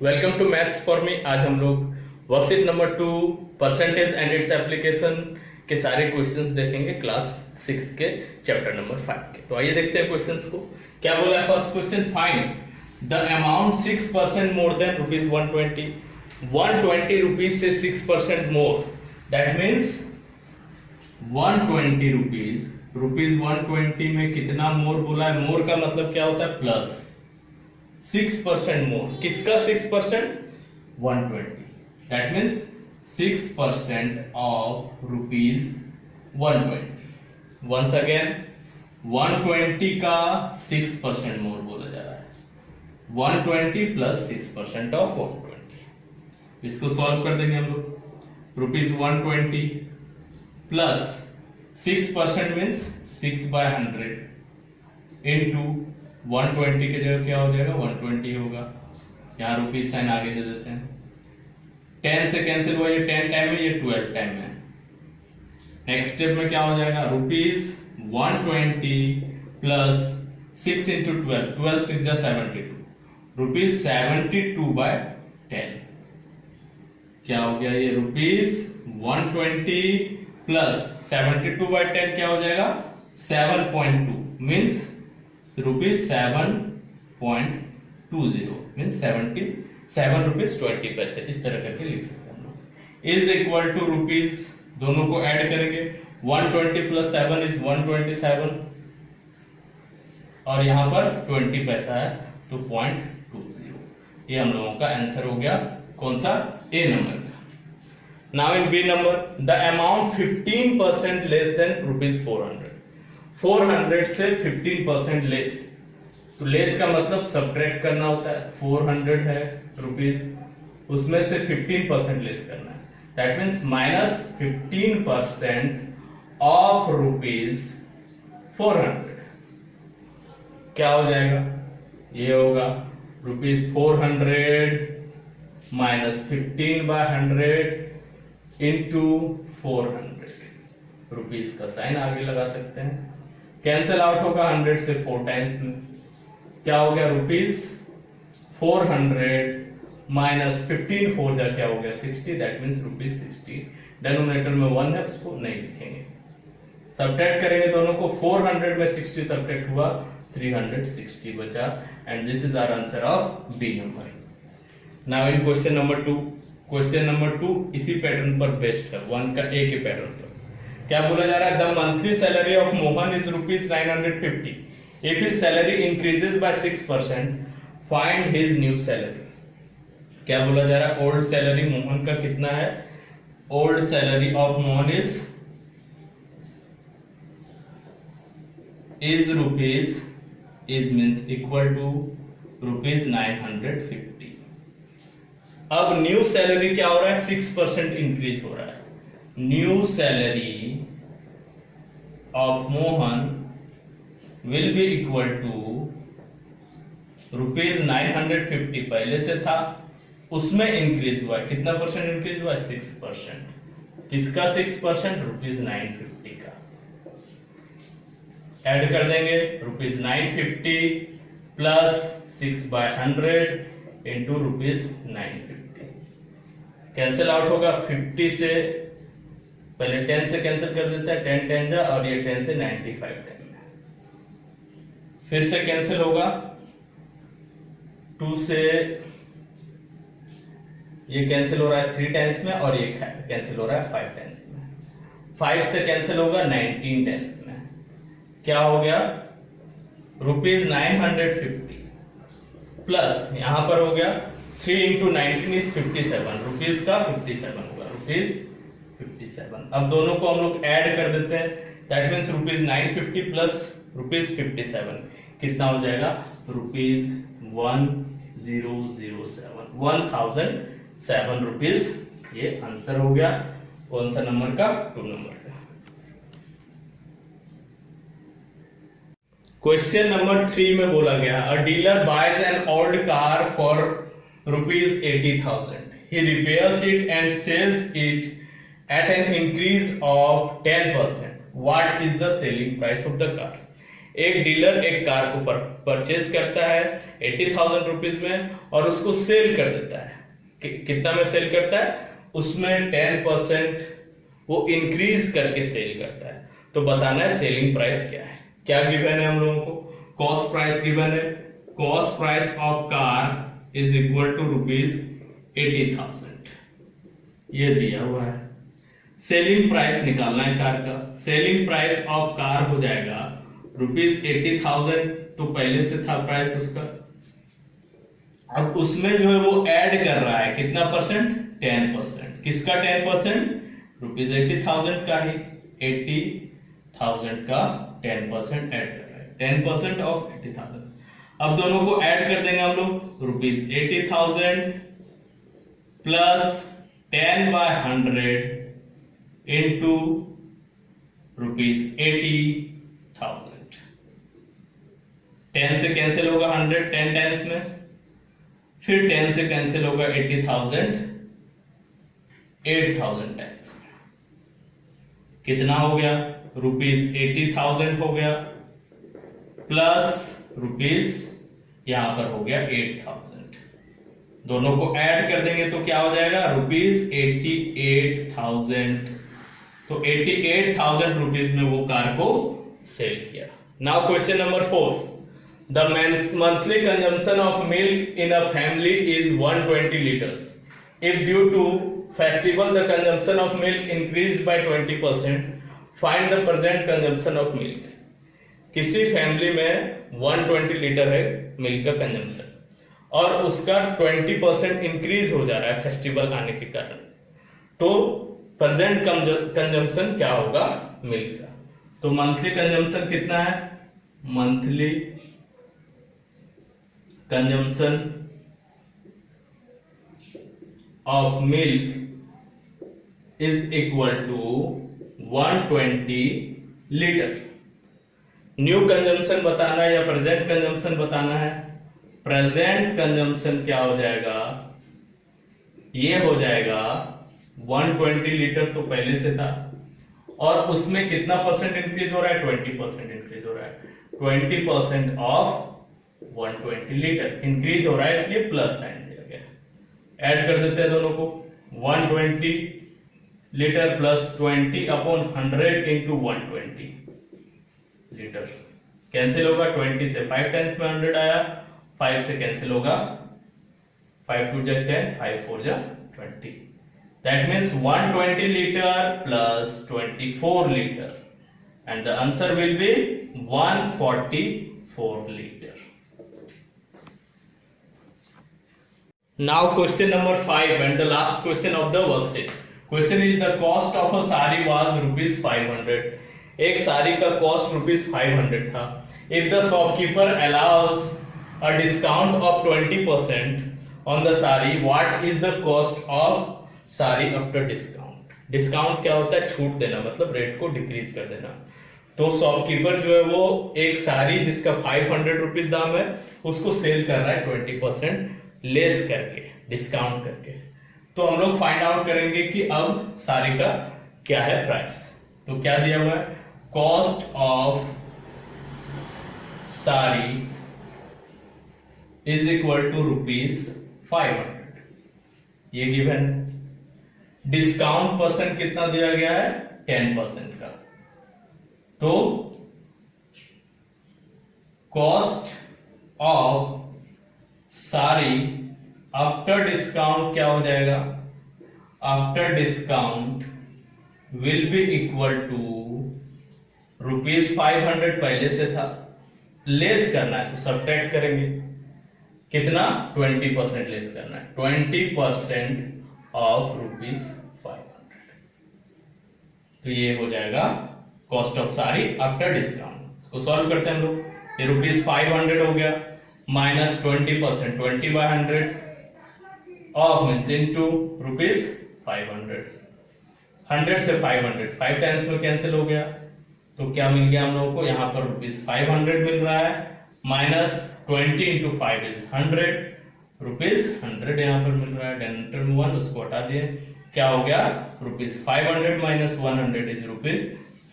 Welcome to maths for me. आज हम लोग worksheet number 2 percentage and its application के सारे क्वेश्चंस देखेंगे क्लास 6 के चैप्टर नंबर 5 के। तो आइए देखते हैं क्वेश्चंस को। क्या बोला है first question, find the amount 6% more than rupees 120। 120 rupees से 6% मोर, दैट मीन्स 120 रुपीज 120 में कितना मोर बोला है? मोर का मतलब क्या होता है? Plus 6% more. किसका 6%? 120। That means 6% of rupees 120। Once again 120 का 6% मोर बोला जा रहा है। 120 प्लस 6% ऑफ 120। इसको सॉल्व कर देंगे हम लोग। रुपीज 120 प्लस 6% मीन्स 6/100 इंटू 120 की जगह क्या हो जाएगा? 120 होगा। यहाँ रुपीज साइन आगे दे देते हैं। 10 से कैंसिल हुआ, ये 10 टाइम है, ये 12 टाइम है। नेक्स्ट स्टेप में क्या हो जाएगा? रुपीज 120 प्लस 6 इंटू 12, 12 6 जा 72, रुपीज 72/10। क्या हो गया ये? रुपीज 120 प्लस 72/10 क्या हो जाएगा? 7.2 मीन्स रुपीज 7.20 मीन्स 77 रुपीज 20 पैसे। इस तरह करके लिख सकते हैं हम लोग। इज इक्वल टू रुपीज, दोनों को ऐड करेंगे। 120 प्लस 7 इज 127 और यहां पर 20 पैसा है तो 0.20। ये हम लोगों का आंसर हो गया। कौन सा? ए नंबर का। Now in B number, the amount 15% less than rupees 400। 400 से 15% लेस, तो लेस का मतलब सब्ट्रैक्ट करना होता है। 400 है रुपीज, उसमें से 15% लेस करना है। That means minus 15% of rupees 400। क्या हो जाएगा? ये होगा रुपीज 400 माइनस 15/100 इंटू 400। रुपीज का साइन आगे लगा सकते हैं। कैंसल आउट होगा 100 से 4 टाइम्स में। क्या हो गया? रुपीज 400 माइनस 15 4 जा क्या हो गया? 60। That means rupees 60। डेनोमिनेटर में 1 है, उसको नहीं लिखेंगे। सब्ट्रैक्ट करेंगे दोनों को। 400 में 60 सब्ट्रैक्ट हुआ, 360 बचा। And this is our answer of B number. Now in question number 2। Question number 2 इसी पैटर्न पर बेस्ड है, 1 का ए के पैटर्न पर। क्या बोला जा रहा है? The monthly salary of Mohan is rupees 950। If his salary increases by 6%, find his new salary. क्या बोला जा रहा है? ओल्ड सैलरी मोहन का कितना है? Old salary of Mohan is rupees, is means equal to rupees 950। अब न्यू सैलरी क्या हो रहा है? 6% इंक्रीज हो रहा है। New salary of Mohan will be equal to rupees 950 पहले से था, उसमें इंक्रीज हुआ है। कितना परसेंट इंक्रीज हुआ है? 6%। किसका 6%? रुपीज 950 का। ऐड कर देंगे। Rupees 950 plus 6/100 into rupees 950। Cancel out होगा 50 से, पहले 10 से कैंसिल कर देता है, 10 10 जा, और ये 10 से 95 टाइम में। फिर से कैंसिल होगा 2 से, ये कैंसिल हो रहा है 3 टाइम्स में, और ये कैंसिल हो रहा है 5 टाइम्स में। 5 से कैंसिल होगा 19 टाइम्स में। क्या हो गया? रुपीज 950 प्लस यहां पर हो गया 3 इंटू 19 इज 57। रुपीज का 57 होगा, रुपीज 57। अब दोनों को हम लोग ऐड कर देते हैं। That means rupees 950 plus rupees 57 कितना हो जाएगा? Rupees 1007, 1007 rupees. ये आंसर हो गया। कौन सा नंबर का? 2 नंबर का। क्वेश्चन नंबर 3 में बोला गया, a dealer buys an old car for rupees 80,000. He repairs it and sells it at an increase of 10%. What is the selling price of the car? एक डीलर एक car को purchase करता है 80,000 rupees में और उसको सेल कर देता है। कितना में सेल करता है? उसमें 10% वो इंक्रीज करके सेल करता है। तो बताना है सेलिंग प्राइस क्या है। क्या गिवन है हम लोगों को? कॉस्ट प्राइस गिवन है। Cost price of car is equal to rupees 80,000, ये दिया हुआ है। सेलिंग प्राइस निकालना है कार का। सेलिंग प्राइस ऑफ कार हो जाएगा रुपीज 80,000, तो पहले से था प्राइस उसका। अब उसमें जो है वो ऐड कर रहा है कितना परसेंट? 10%। किसका 10%? रुपीज 80,000 का ही 80,000 का 10% ऐड कर रहा है। 10% ऑफ 80,000। अब दोनों को ऐड कर देंगे हम लोग। Rupees 80,000 plus 10/100 into rupees 80,000। 10 से कैंसिल होगा 100 10 टाइम्स में, फिर 10 से कैंसिल होगा 80,000 8,000 टाइम्स। कितना हो गया? रुपीज 80,000 हो गया प्लस रुपीज यहां पर हो गया 8,000। दोनों को ऐड कर देंगे तो क्या हो जाएगा? रुपीज 88,000। तो 88,000 रुपीज में वो कार को सेल किया। Now question number 4, the monthly consumption of milk in a family is 120 liters. If due to festival the consumption of milk increased by 20%, find the present consumption of milk. किसी family में 120 litre है milk का consumption और उसका 20% increase हो जा रहा है फेस्टिवल आने के कारण, तो प्रेजेंट कंजम्पशन क्या होगा मिल्क का? तो मंथली कंजम्पशन कितना है? Monthly consumption of milk is equal to 120 litre. New consumption बताना है या प्रेजेंट कंजम्पशन बताना है? प्रेजेंट कंजम्पशन क्या हो जाएगा? ये हो जाएगा 120 लीटर तो पहले से था और उसमें कितना परसेंट इंक्रीज हो रहा है? 20% इंक्रीज हो रहा है। 20% ऑफ 120 लीटर इंक्रीज हो रहा है, इसलिए प्लस साइन दिया गया। ऐड कर देते हैं दोनों को। 120 litre plus 20/100 into 120 litre. Cancel होगा 20 से 5 टाइम्स में 100 आया, 5 से कैंसिल होगा 5 2 जा 10, 5 4 जा 20। That means 120 liter plus 24 liter, and the answer will be 144 liter. Now question number 5 and the last question of the worksheet. Question is the cost of a sari was rupees 500. एक साड़ी का cost rupees 500 था। If the shopkeeper allows a discount of 20% on the sari, what is the cost of sari after discount? Discount क्या होता है? छूट देना, मतलब rate को डिक्रीज कर देना। तो शॉपकीपर जो है वो एक साड़ी जिसका 500 रुपीज दाम है उसको सेल कर रहा है 20% लेस करके, डिस्काउंट करके। तो हम लोग फाइंड आउट करेंगे कि अब साड़ी का क्या है प्राइस। तो क्या दिया हुआ है? Cost of sari is equal to rupees 500, ये गिवन है। डिस्काउंट परसेंट कितना दिया गया है? 10% का। तो cost of sari after discount क्या हो जाएगा? After discount will be equal to rupees 500 पहले से था, लेस करना है तो सब्ट्रैक्ट करेंगे। कितना? 20% लेस करना है। 20% ऑफ रुपीज 500, तो ये हो जाएगा cost of sari after discount. इसको सॉल्व करते हैं हम लोग। ये रुपीज 500 हो गया minus 20%, 20/100 of means into rupees 500। 100 से 500 5 टाइम्स में कैंसिल हो गया, तो क्या मिल गया हम लोगों को? यहाँ पर रुपीज 500 मिल रहा है माइनस 20 इंटू 5 इज 100 रुपीज 100 यहाँ पर मिल रहा है। डेनोमिनेटर में 1 उसको हटा दिए, क्या हो गया? Rupees 500 minus 100 is rupees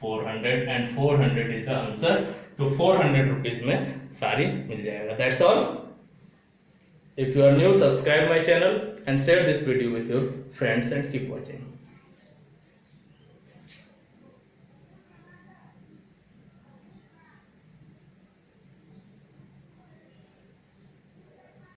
400 and 400 is the answer. तो 400 रुपीज में साड़ी मिल जाएगा। That's all. If you are new, subscribe my channel and share this video with your friends and keep watching.